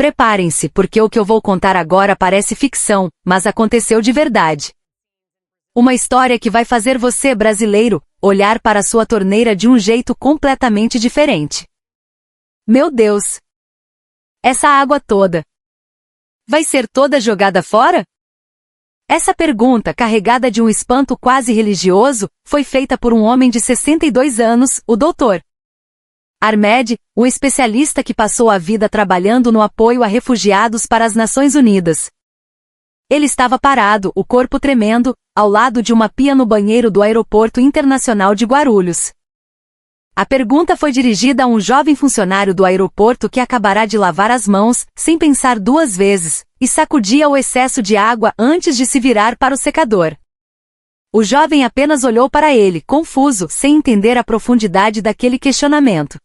Preparem-se, porque o que eu vou contar agora parece ficção, mas aconteceu de verdade. Uma história que vai fazer você, brasileiro, olhar para sua torneira de um jeito completamente diferente. Meu Deus! Essa água toda vai ser toda jogada fora? Essa pergunta, carregada de um espanto quase religioso, foi feita por um homem de 62 anos, o Dr. Ahmed, um especialista que passou a vida trabalhando no apoio a refugiados para as Nações Unidas. Ele estava parado, o corpo tremendo, ao lado de uma pia no banheiro do Aeroporto Internacional de Guarulhos. A pergunta foi dirigida a um jovem funcionário do aeroporto que acabará de lavar as mãos, sem pensar duas vezes, e sacudia o excesso de água antes de se virar para o secador. O jovem apenas olhou para ele, confuso, sem entender a profundidade daquele questionamento.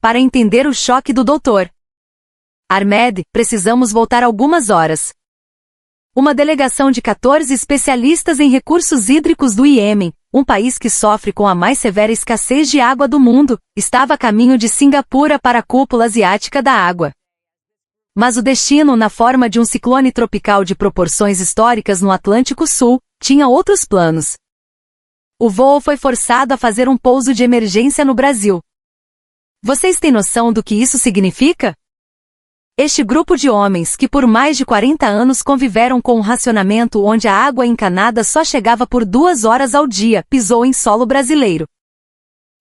Para entender o choque do Dr. Ahmed, precisamos voltar algumas horas. Uma delegação de 14 especialistas em recursos hídricos do Iêmen, um país que sofre com a mais severa escassez de água do mundo, estava a caminho de Singapura para a cúpula asiática da água. Mas o destino, na forma de um ciclone tropical de proporções históricas no Atlântico Sul, tinha outros planos. O voo foi forçado a fazer um pouso de emergência no Brasil. Vocês têm noção do que isso significa? Este grupo de homens que por mais de 40 anos conviveram com um racionamento onde a água encanada só chegava por 2 horas ao dia, pisou em solo brasileiro.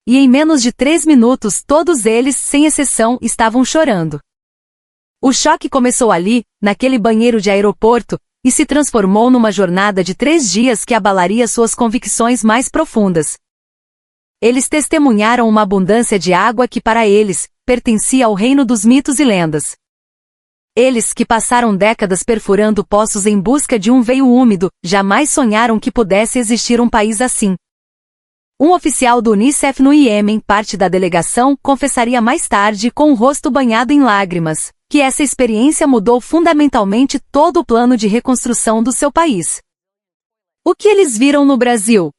E em menos de 3 minutos todos eles, sem exceção, estavam chorando. O choque começou ali, naquele banheiro de aeroporto, e se transformou numa jornada de 3 dias que abalaria suas convicções mais profundas. Eles testemunharam uma abundância de água que para eles, pertencia ao reino dos mitos e lendas. Eles, que passaram décadas perfurando poços em busca de um veio úmido, jamais sonharam que pudesse existir um país assim. Um oficial do Unicef no Iêmen, parte da delegação, confessaria mais tarde, com o rosto banhado em lágrimas, que essa experiência mudou fundamentalmente todo o plano de reconstrução do seu país. O que eles viram no Brasil?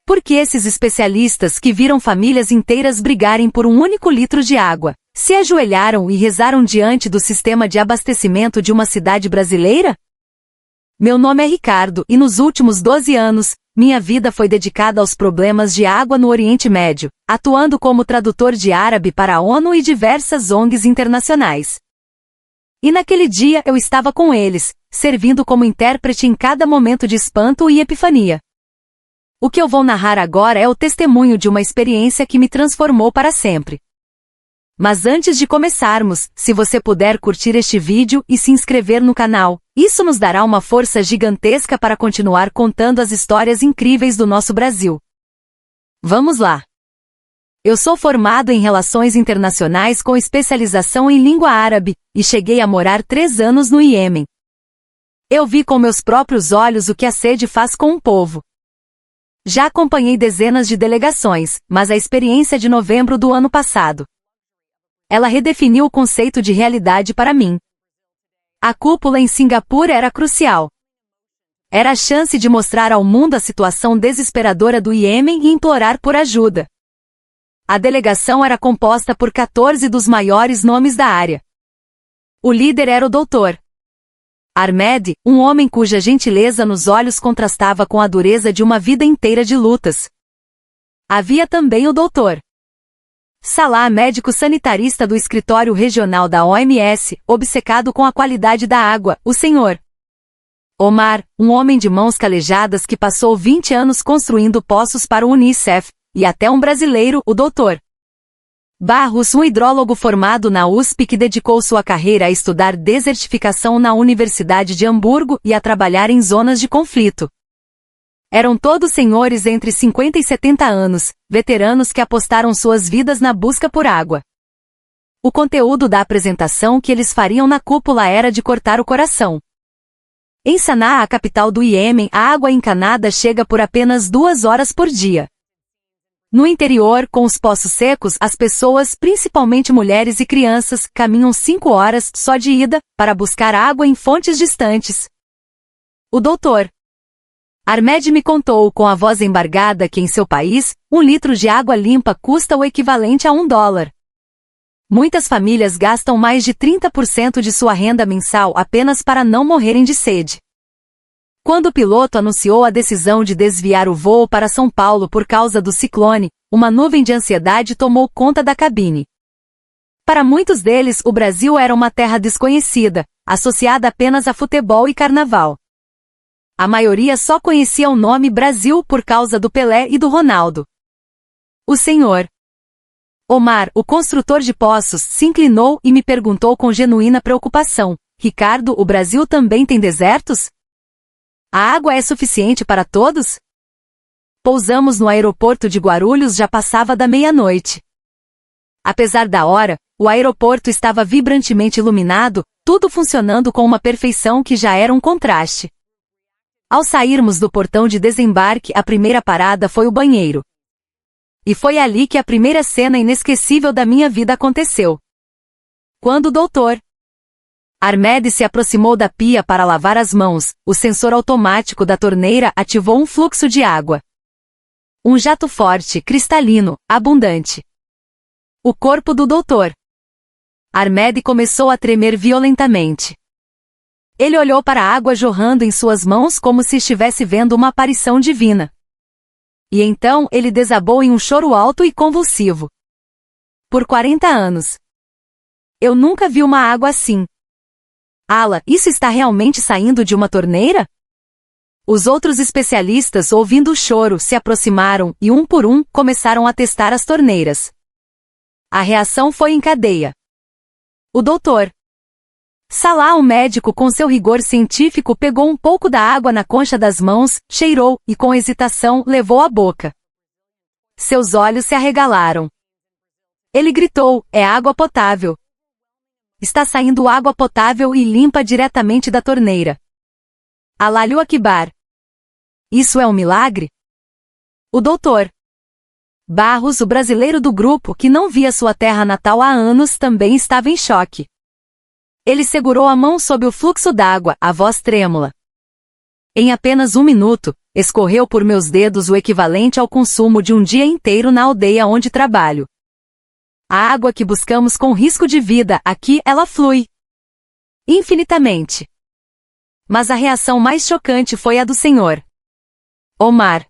Por que esses especialistas que viram famílias inteiras brigarem por um único litro de água, se ajoelharam e rezaram diante do sistema de abastecimento de uma cidade brasileira? Meu nome é Ricardo e nos últimos 12 anos, minha vida foi dedicada aos problemas de água no Oriente Médio, atuando como tradutor de árabe para a ONU e diversas ONGs internacionais. E naquele dia eu estava com eles, servindo como intérprete em cada momento de espanto e epifania. O que eu vou narrar agora é o testemunho de uma experiência que me transformou para sempre. Mas antes de começarmos, se você puder curtir este vídeo e se inscrever no canal, isso nos dará uma força gigantesca para continuar contando as histórias incríveis do nosso Brasil. Vamos lá! Eu sou formado em Relações Internacionais com especialização em língua árabe, e cheguei a morar 3 anos no Iêmen. Eu vi com meus próprios olhos o que a sede faz com um povo. Já acompanhei dezenas de delegações, mas a experiência de novembro do ano passado, ela redefiniu o conceito de realidade para mim. A cúpula em Singapura era crucial. Era a chance de mostrar ao mundo a situação desesperadora do Iêmen e implorar por ajuda. A delegação era composta por 14 dos maiores nomes da área. O líder era o Dr. Ahmed, um homem cuja gentileza nos olhos contrastava com a dureza de uma vida inteira de lutas. Havia também o Dr. Salah, médico sanitarista do escritório regional da OMS, obcecado com a qualidade da água, o Sr. Omar, um homem de mãos calejadas que passou 20 anos construindo poços para o Unicef, e até um brasileiro, o Dr. Barros, um hidrólogo formado na USP que dedicou sua carreira a estudar desertificação na Universidade de Hamburgo e a trabalhar em zonas de conflito. Eram todos senhores entre 50 e 70 anos, veteranos que apostaram suas vidas na busca por água. O conteúdo da apresentação que eles fariam na cúpula era de cortar o coração. Em Sanaa, a capital do Iêmen, a água encanada chega por apenas 2 horas por dia. No interior, com os poços secos, as pessoas, principalmente mulheres e crianças, caminham 5 horas só de ida, para buscar água em fontes distantes. O Dr. Ahmed me contou com a voz embargada que em seu país, 1 litro de água limpa custa o equivalente a $1. Muitas famílias gastam mais de 30% de sua renda mensal apenas para não morrerem de sede. Quando o piloto anunciou a decisão de desviar o voo para São Paulo por causa do ciclone, uma nuvem de ansiedade tomou conta da cabine. Para muitos deles, o Brasil era uma terra desconhecida, associada apenas a futebol e carnaval. A maioria só conhecia o nome Brasil por causa do Pelé e do Ronaldo. O senhor Omar, o construtor de poços, se inclinou e me perguntou com genuína preocupação: Ricardo, o Brasil também tem desertos? A água é suficiente para todos? Pousamos no aeroporto de Guarulhos, já passava da meia-noite. Apesar da hora, o aeroporto estava vibrantemente iluminado, tudo funcionando com uma perfeição que já era um contraste. Ao sairmos do portão de desembarque, a primeira parada foi o banheiro. E foi ali que a primeira cena inesquecível da minha vida aconteceu. Quando o Dr. Armed se aproximou da pia para lavar as mãos, o sensor automático da torneira ativou um fluxo de água. Um jato forte, cristalino, abundante. O corpo do Dr. Armed começou a tremer violentamente. Ele olhou para a água jorrando em suas mãos como se estivesse vendo uma aparição divina. E então ele desabou em um choro alto e convulsivo. Por 40 anos. Eu nunca vi uma água assim. Ala, isso está realmente saindo de uma torneira? Os outros especialistas, ouvindo o choro, se aproximaram e, um por um, começaram a testar as torneiras. A reação foi em cadeia. O Dr. Salah, o médico, com seu rigor científico, pegou um pouco da água na concha das mãos, cheirou e, com hesitação, levou à boca. Seus olhos se arregalaram. Ele gritou: é água potável. Está saindo água potável e limpa diretamente da torneira. Allahu Akbar. Isso é um milagre? O Dr. Barros, o brasileiro do grupo que não via sua terra natal há anos, também estava em choque. Ele segurou a mão sob o fluxo d'água, a voz trêmula. Em apenas 1 minuto, escorreu por meus dedos o equivalente ao consumo de um dia inteiro na aldeia onde trabalho. A água que buscamos com risco de vida, aqui, ela flui infinitamente. Mas a reação mais chocante foi a do Sr. Omar.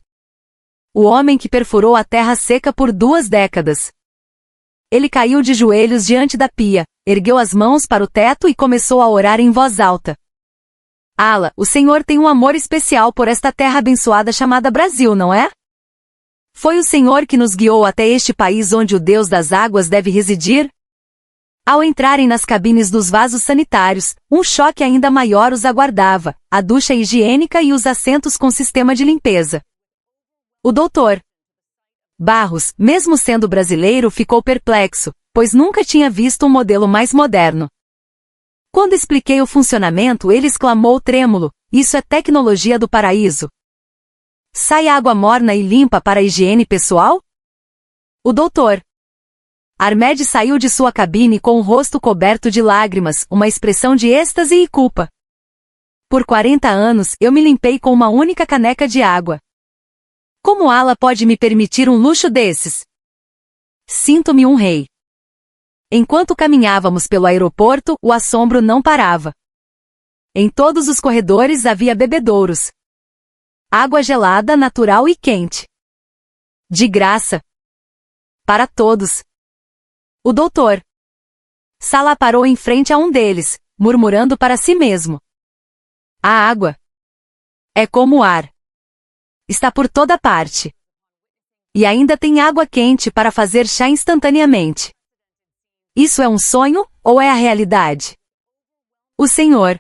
O homem que perfurou a terra seca por 2 décadas. Ele caiu de joelhos diante da pia, ergueu as mãos para o teto e começou a orar em voz alta. Allah, o Senhor tem um amor especial por esta terra abençoada chamada Brasil, não é? Foi o Senhor que nos guiou até este país onde o Deus das águas deve residir? Ao entrarem nas cabines dos vasos sanitários, um choque ainda maior os aguardava: a ducha higiênica e os assentos com sistema de limpeza. O Dr. Barros, mesmo sendo brasileiro, ficou perplexo, pois nunca tinha visto um modelo mais moderno. Quando expliquei o funcionamento, ele exclamou trêmulo: isso é tecnologia do paraíso. Sai água morna e limpa para a higiene pessoal? O Dr. Armed saiu de sua cabine com o rosto coberto de lágrimas, uma expressão de êxtase e culpa. Por 40 anos, eu me limpei com uma única caneca de água. Como Allah pode me permitir um luxo desses? Sinto-me um rei. Enquanto caminhávamos pelo aeroporto, o assombro não parava. Em todos os corredores havia bebedouros. Água gelada, natural e quente. De graça. Para todos. O Dr. Salah parou em frente a um deles, murmurando para si mesmo: a água é como o ar. Está por toda parte. E ainda tem água quente para fazer chá instantaneamente. Isso é um sonho, ou é a realidade? O Sr.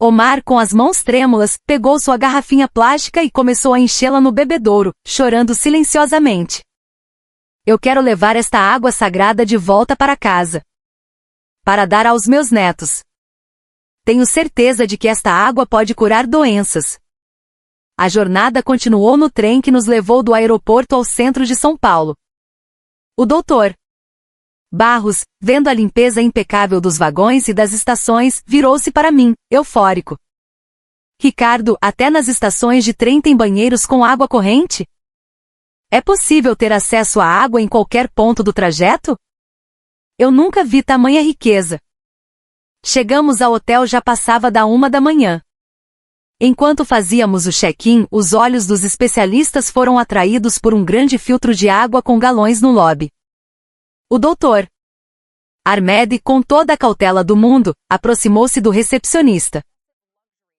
Omar, com as mãos trêmulas, pegou sua garrafinha plástica e começou a enchê-la no bebedouro, chorando silenciosamente. Eu quero levar esta água sagrada de volta para casa. Para dar aos meus netos. Tenho certeza de que esta água pode curar doenças. A jornada continuou no trem que nos levou do aeroporto ao centro de São Paulo. O Dr. Barros, vendo a limpeza impecável dos vagões e das estações, virou-se para mim, eufórico. Ricardo, até nas estações de trem tem banheiros com água corrente? É possível ter acesso à água em qualquer ponto do trajeto? Eu nunca vi tamanha riqueza. Chegamos ao hotel já passava da 1 da manhã. Enquanto fazíamos o check-in, os olhos dos especialistas foram atraídos por um grande filtro de água com galões no lobby. O doutor Ahmed, com toda a cautela do mundo, aproximou-se do recepcionista.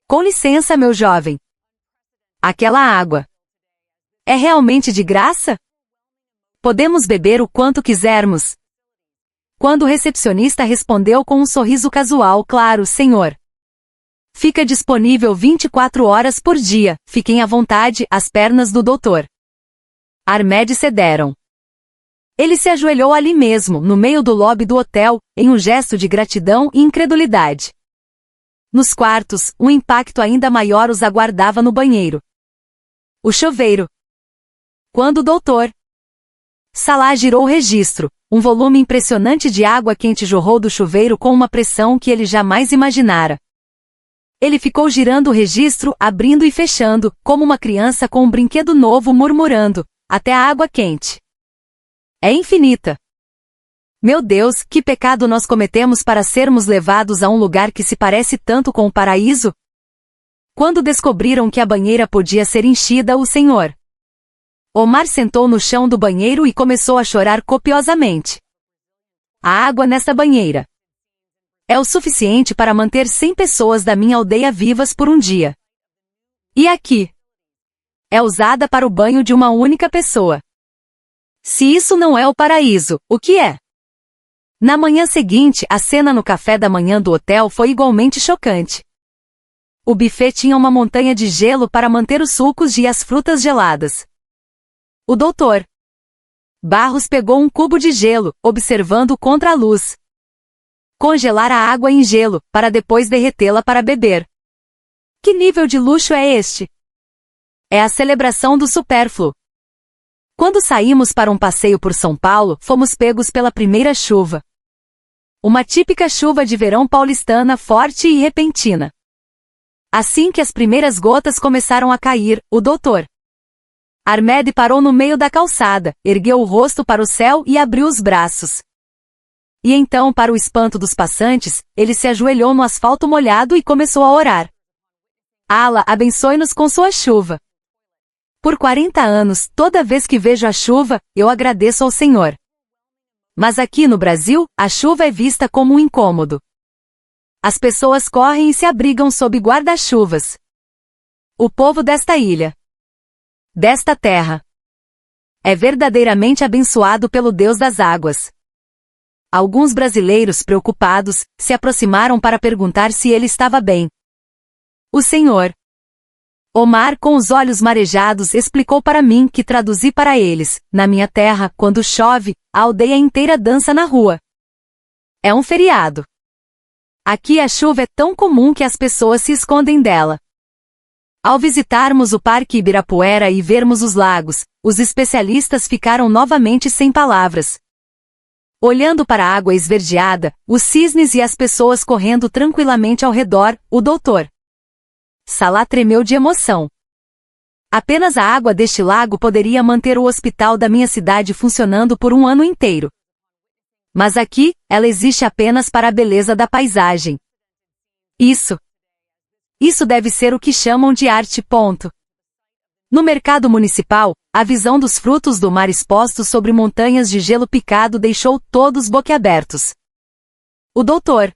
Com licença, meu jovem. Aquela água é realmente de graça? Podemos beber o quanto quisermos. Quando o recepcionista respondeu com um sorriso casual, claro, senhor. Fica disponível 24 horas por dia, fiquem à vontade, as pernas do doutor Ahmed cederam. Ele se ajoelhou ali mesmo, no meio do lobby do hotel, em um gesto de gratidão e incredulidade. Nos quartos, um impacto ainda maior os aguardava no banheiro. O chuveiro. Quando o doutor Salah girou o registro, um volume impressionante de água quente jorrou do chuveiro com uma pressão que ele jamais imaginara. Ele ficou girando o registro, abrindo e fechando, como uma criança com um brinquedo novo murmurando, até a água quente é infinita. Meu Deus, que pecado nós cometemos para sermos levados a um lugar que se parece tanto com o paraíso? Quando descobriram que a banheira podia ser enchida, o senhor Omar sentou no chão do banheiro e começou a chorar copiosamente. A água nesta banheira é o suficiente para manter 100 pessoas da minha aldeia vivas por um dia. E aqui é usada para o banho de uma única pessoa. Se isso não é o paraíso, o que é? Na manhã seguinte, a cena no café da manhã do hotel foi igualmente chocante. O buffet tinha uma montanha de gelo para manter os sucos e as frutas geladas. O doutor Barros pegou um cubo de gelo, observando contra a luz. Congelar a água em gelo, para depois derretê-la para beber. Que nível de luxo é este? É a celebração do supérfluo. Quando saímos para um passeio por São Paulo, fomos pegos pela primeira chuva. Uma típica chuva de verão paulistana forte e repentina. Assim que as primeiras gotas começaram a cair, o doutor Ahmed parou no meio da calçada, ergueu o rosto para o céu e abriu os braços. E então, para o espanto dos passantes, ele se ajoelhou no asfalto molhado e começou a orar. Allah abençoe-nos com sua chuva. Por 40 anos, toda vez que vejo a chuva, eu agradeço ao Senhor. Mas aqui no Brasil, a chuva é vista como um incômodo. As pessoas correm e se abrigam sob guarda-chuvas. O povo desta ilha, desta terra, é verdadeiramente abençoado pelo Deus das águas. Alguns brasileiros preocupados se aproximaram para perguntar se ele estava bem. O senhor Omar, com os olhos marejados, explicou para mim que traduzi para eles: na minha terra, quando chove, a aldeia inteira dança na rua. É um feriado. Aqui a chuva é tão comum que as pessoas se escondem dela. Ao visitarmos o Parque Ibirapuera e vermos os lagos, os especialistas ficaram novamente sem palavras. Olhando para a água esverdeada, os cisnes e as pessoas correndo tranquilamente ao redor, o doutor Salah tremeu de emoção. Apenas a água deste lago poderia manter o hospital da minha cidade funcionando por um ano inteiro. Mas aqui, ela existe apenas para a beleza da paisagem. Isso deve ser o que chamam de arte. Ponto. No mercado municipal, a visão dos frutos do mar expostos sobre montanhas de gelo picado deixou todos boquiabertos. O doutor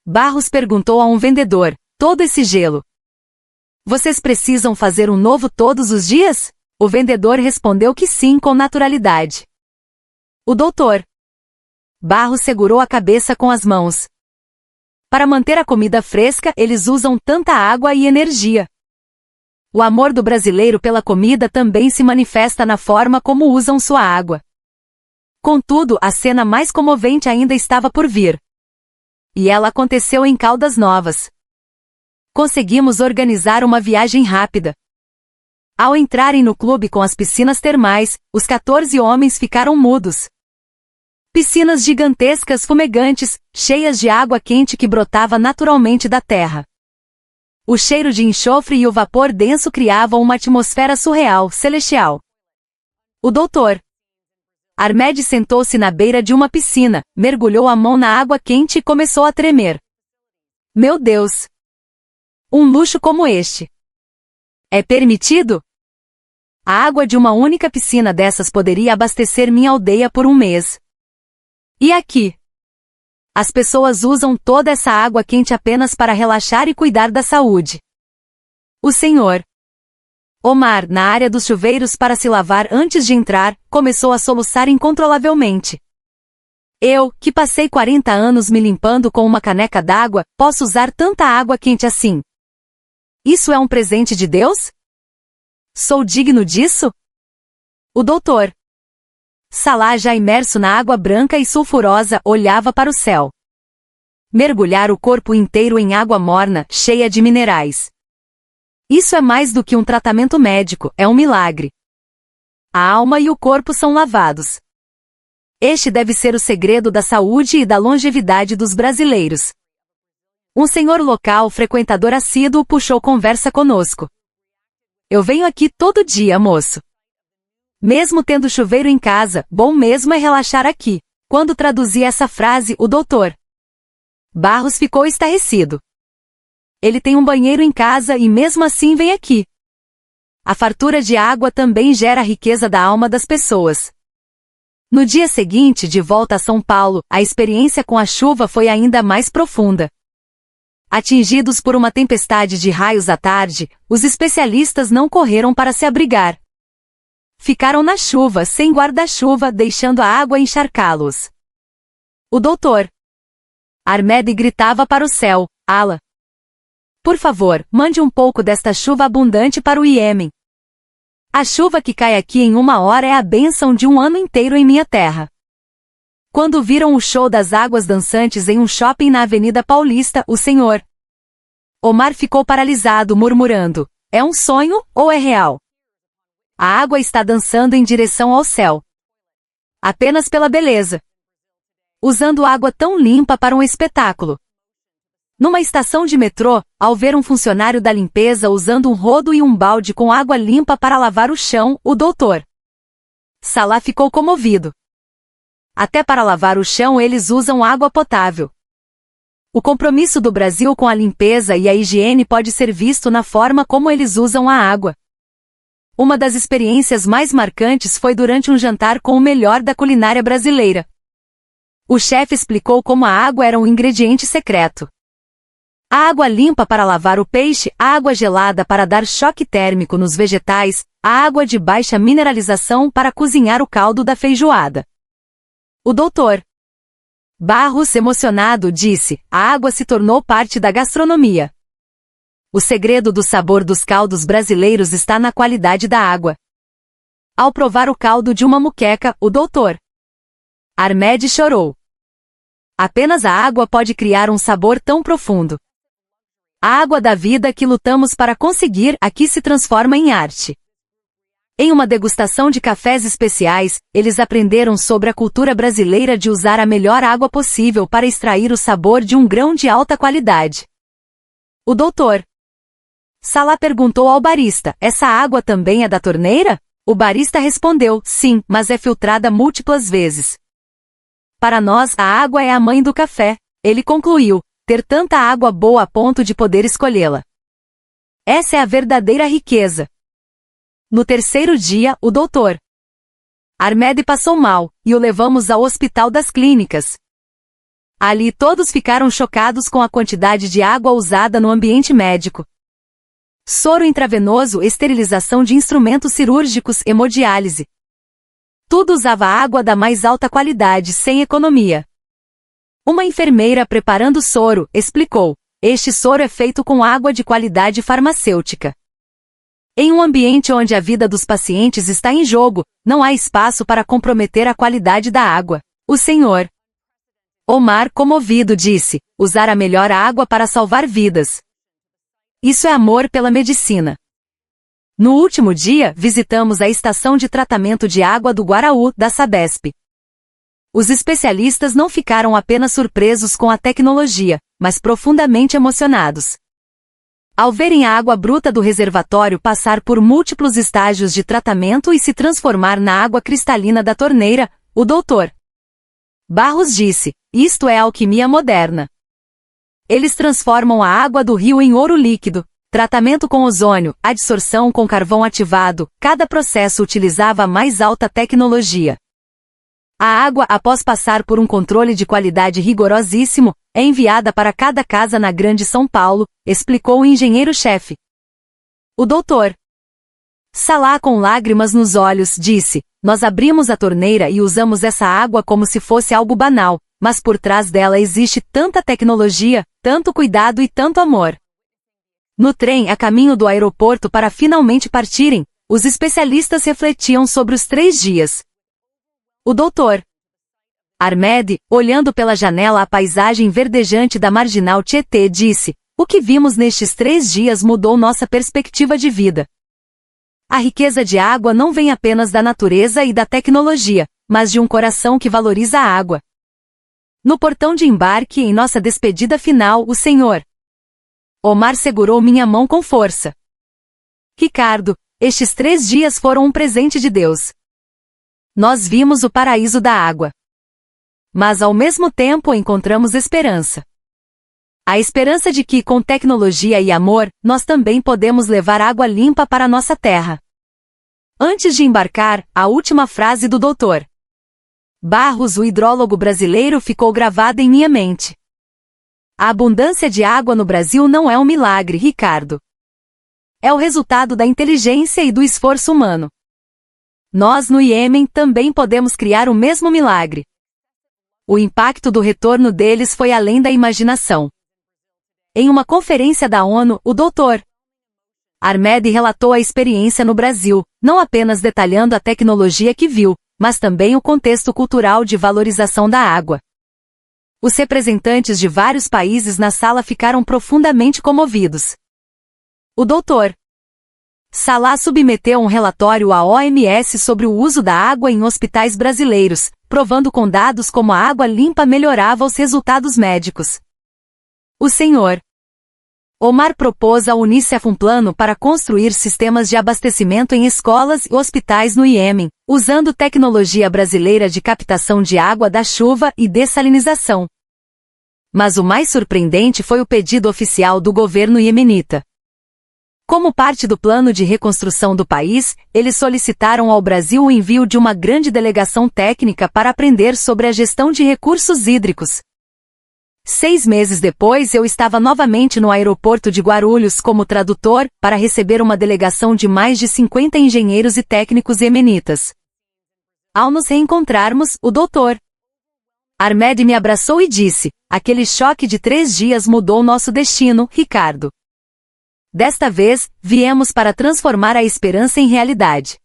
Barros perguntou a um vendedor: todo esse gelo, vocês precisam fazer um novo todos os dias? O vendedor respondeu que sim, com naturalidade. O doutor Barros segurou a cabeça com as mãos. Para manter a comida fresca, eles usam tanta água e energia. O amor do brasileiro pela comida também se manifesta na forma como usam sua água. Contudo, a cena mais comovente ainda estava por vir. E ela aconteceu em Caldas Novas. Conseguimos organizar uma viagem rápida. Ao entrarem no clube com as piscinas termais, os 14 homens ficaram mudos. Piscinas gigantescas fumegantes, cheias de água quente que brotava naturalmente da terra. O cheiro de enxofre e o vapor denso criavam uma atmosfera surreal, celestial. O doutor Armed sentou-se na beira de uma piscina, mergulhou a mão na água quente e começou a tremer. Meu Deus! Um luxo como este. É permitido? A água de uma única piscina dessas poderia abastecer minha aldeia por um mês. E aqui? As pessoas usam toda essa água quente apenas para relaxar e cuidar da saúde. O senhor Omar, na área dos chuveiros para se lavar antes de entrar, começou a soluçar incontrolavelmente. Eu, que passei 40 anos me limpando com uma caneca d'água, posso usar tanta água quente assim? Isso é um presente de Deus? Sou digno disso? O doutor Salah, já imerso na água branca e sulfurosa, olhava para o céu. Mergulhar o corpo inteiro em água morna, cheia de minerais. Isso é mais do que um tratamento médico, é um milagre. A alma e o corpo são lavados. Este deve ser o segredo da saúde e da longevidade dos brasileiros. Um senhor local, frequentador assíduo, puxou conversa conosco. Eu venho aqui todo dia, moço. Mesmo tendo chuveiro em casa, bom mesmo é relaxar aqui. Quando traduzi essa frase, o doutor Barros ficou estarrecido. Ele tem um banheiro em casa e mesmo assim vem aqui. A fartura de água também gera a riqueza da alma das pessoas. No dia seguinte, de volta a São Paulo, a experiência com a chuva foi ainda mais profunda. Atingidos por uma tempestade de raios à tarde, os especialistas não correram para se abrigar. Ficaram na chuva, sem guarda-chuva, deixando a água encharcá-los. O doutor Armed gritava para o céu: Allah, por favor, mande um pouco desta chuva abundante para o Iêmen. A chuva que cai aqui em uma hora é a bênção de um ano inteiro em minha terra. Quando viram o show das águas dançantes em um shopping na Avenida Paulista, o senhor Omar ficou paralisado, murmurando: é um sonho ou é real? A água está dançando em direção ao céu. Apenas pela beleza. Usando água tão limpa para um espetáculo. Numa estação de metrô, ao ver um funcionário da limpeza usando um rodo e um balde com água limpa para lavar o chão, o doutor Salah ficou comovido. Até para lavar o chão eles usam água potável. O compromisso do Brasil com a limpeza e a higiene pode ser visto na forma como eles usam a água. Uma das experiências mais marcantes foi durante um jantar com o melhor da culinária brasileira. O chefe explicou como a água era um ingrediente secreto. A água limpa para lavar o peixe, a água gelada para dar choque térmico nos vegetais, a água de baixa mineralização para cozinhar o caldo da feijoada. O doutor Barros, emocionado, disse: a água se tornou parte da gastronomia. O segredo do sabor dos caldos brasileiros está na qualidade da água. Ao provar o caldo de uma moqueca, o doutor Armed chorou. Apenas a água pode criar um sabor tão profundo. A água da vida que lutamos para conseguir aqui se transforma em arte. Em uma degustação de cafés especiais, eles aprenderam sobre a cultura brasileira de usar a melhor água possível para extrair o sabor de um grão de alta qualidade. O doutor Salah perguntou ao barista: essa água também é da torneira? O barista respondeu: sim, mas é filtrada múltiplas vezes. Para nós, a água é a mãe do café. Ele concluiu: ter tanta água boa a ponto de poder escolhê-la. Essa é a verdadeira riqueza. No terceiro dia, o doutor Armed passou mal, e o levamos ao Hospital das Clínicas. Ali todos ficaram chocados com a quantidade de água usada no ambiente médico. Soro intravenoso, esterilização de instrumentos cirúrgicos, hemodiálise. Tudo usava água da mais alta qualidade, sem economia. Uma enfermeira preparando soro explicou: este soro é feito com água de qualidade farmacêutica. Em um ambiente onde a vida dos pacientes está em jogo, não há espaço para comprometer a qualidade da água. O senhor Omar, comovido, disse: usar a melhor água para salvar vidas. Isso é amor pela medicina. No último dia, visitamos a estação de tratamento de água do Guaraú, da Sabesp. Os especialistas não ficaram apenas surpresos com a tecnologia, mas profundamente emocionados. Ao verem a água bruta do reservatório passar por múltiplos estágios de tratamento e se transformar na água cristalina da torneira, o Dr. Barros disse, isto é alquimia moderna. Eles transformam a água do rio em ouro líquido, tratamento com ozônio, adsorção com carvão ativado, cada processo utilizava a mais alta tecnologia. A água, após passar por um controle de qualidade rigorosíssimo, é enviada para cada casa na Grande São Paulo, explicou o engenheiro-chefe. O Dr. Salá, com lágrimas nos olhos, disse, nós abrimos a torneira e usamos essa água como se fosse algo banal, mas por trás dela existe tanta tecnologia, tanto cuidado e tanto amor. No trem a caminho do aeroporto para finalmente partirem, os especialistas refletiam sobre os 3 dias. O Dr. Armed, olhando pela janela a paisagem verdejante da Marginal Tietê, disse, o que vimos nestes 3 dias mudou nossa perspectiva de vida. A riqueza de água não vem apenas da natureza e da tecnologia, mas de um coração que valoriza a água. No portão de embarque, em nossa despedida final, o Sr. Omar segurou minha mão com força. Ricardo, estes 3 dias foram um presente de Deus. Nós vimos o paraíso da água. Mas ao mesmo tempo encontramos esperança. A esperança de que, com tecnologia e amor, nós também podemos levar água limpa para nossa terra. Antes de embarcar, a última frase do Dr. Barros, o hidrólogo brasileiro, ficou gravada em minha mente. A abundância de água no Brasil não é um milagre, Ricardo. É o resultado da inteligência e do esforço humano. Nós, no Iêmen, também podemos criar o mesmo milagre. O impacto do retorno deles foi além da imaginação. Em uma conferência da ONU, o Dr. Armed relatou a experiência no Brasil, não apenas detalhando a tecnologia que viu, mas também o contexto cultural de valorização da água. Os representantes de vários países na sala ficaram profundamente comovidos. O Dr. Salá submeteu um relatório à OMS sobre o uso da água em hospitais brasileiros, provando com dados como a água limpa melhorava os resultados médicos. O Sr. Omar propôs à Unicef um plano para construir sistemas de abastecimento em escolas e hospitais no Iêmen, usando tecnologia brasileira de captação de água da chuva e dessalinização. Mas o mais surpreendente foi o pedido oficial do governo iemenita. Como parte do plano de reconstrução do país, eles solicitaram ao Brasil o envio de uma grande delegação técnica para aprender sobre a gestão de recursos hídricos. 6 meses depois eu estava novamente no aeroporto de Guarulhos como tradutor, para receber uma delegação de mais de 50 engenheiros e técnicos iemenitas. Ao nos reencontrarmos, o Dr. Armed me abraçou e disse, aquele choque de 3 dias mudou nosso destino, Ricardo. Desta vez, viemos para transformar a esperança em realidade.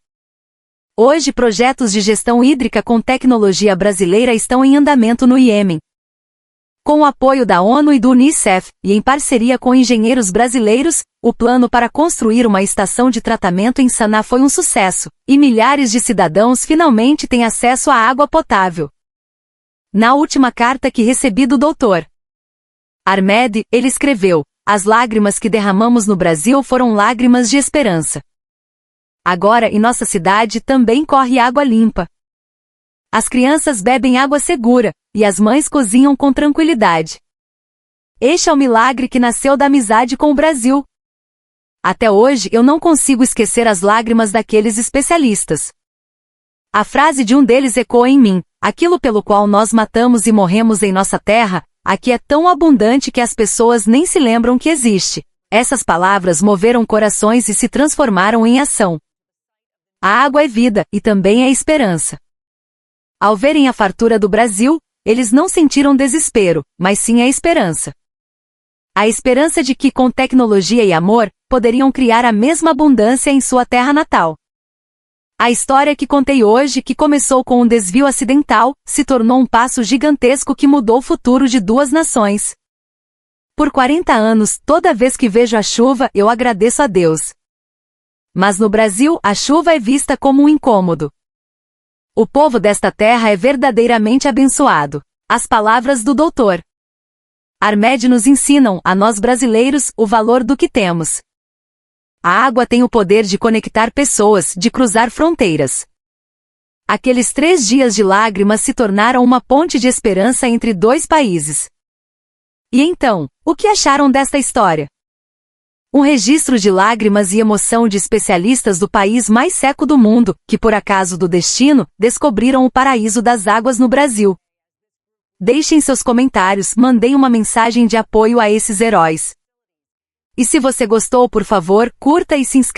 Hoje projetos de gestão hídrica com tecnologia brasileira estão em andamento no Iêmen. Com o apoio da ONU e do Unicef, e em parceria com engenheiros brasileiros, o plano para construir uma estação de tratamento em Saná foi um sucesso, e milhares de cidadãos finalmente têm acesso à água potável. Na última carta que recebi do Dr. Armed, ele escreveu, as lágrimas que derramamos no Brasil foram lágrimas de esperança. Agora em nossa cidade também corre água limpa. As crianças bebem água segura, e as mães cozinham com tranquilidade. Este é o milagre que nasceu da amizade com o Brasil. Até hoje eu não consigo esquecer as lágrimas daqueles especialistas. A frase de um deles ecoa em mim, aquilo pelo qual nós matamos e morremos em nossa terra, aqui é tão abundante que as pessoas nem se lembram que existe. Essas palavras moveram corações e se transformaram em ação. A água é vida, e também é esperança. Ao verem a fartura do Brasil, eles não sentiram desespero, mas sim a esperança. A esperança de que com tecnologia e amor, poderiam criar a mesma abundância em sua terra natal. A história que contei hoje, que começou com um desvio acidental, se tornou um passo gigantesco que mudou o futuro de 2 nações. Por 40 anos, toda vez que vejo a chuva, eu agradeço a Deus. Mas no Brasil, a chuva é vista como um incômodo. O povo desta terra é verdadeiramente abençoado. As palavras do Dr. Armed nos ensinam, a nós brasileiros, o valor do que temos. A água tem o poder de conectar pessoas, de cruzar fronteiras. Aqueles 3 dias de lágrimas se tornaram uma ponte de esperança entre 2 países. E então, o que acharam desta história? Um registro de lágrimas e emoção de especialistas do país mais seco do mundo, que por acaso do destino, descobriram o paraíso das águas no Brasil. Deixem seus comentários, mandem uma mensagem de apoio a esses heróis. E se você gostou, por favor, curta e se inscreva.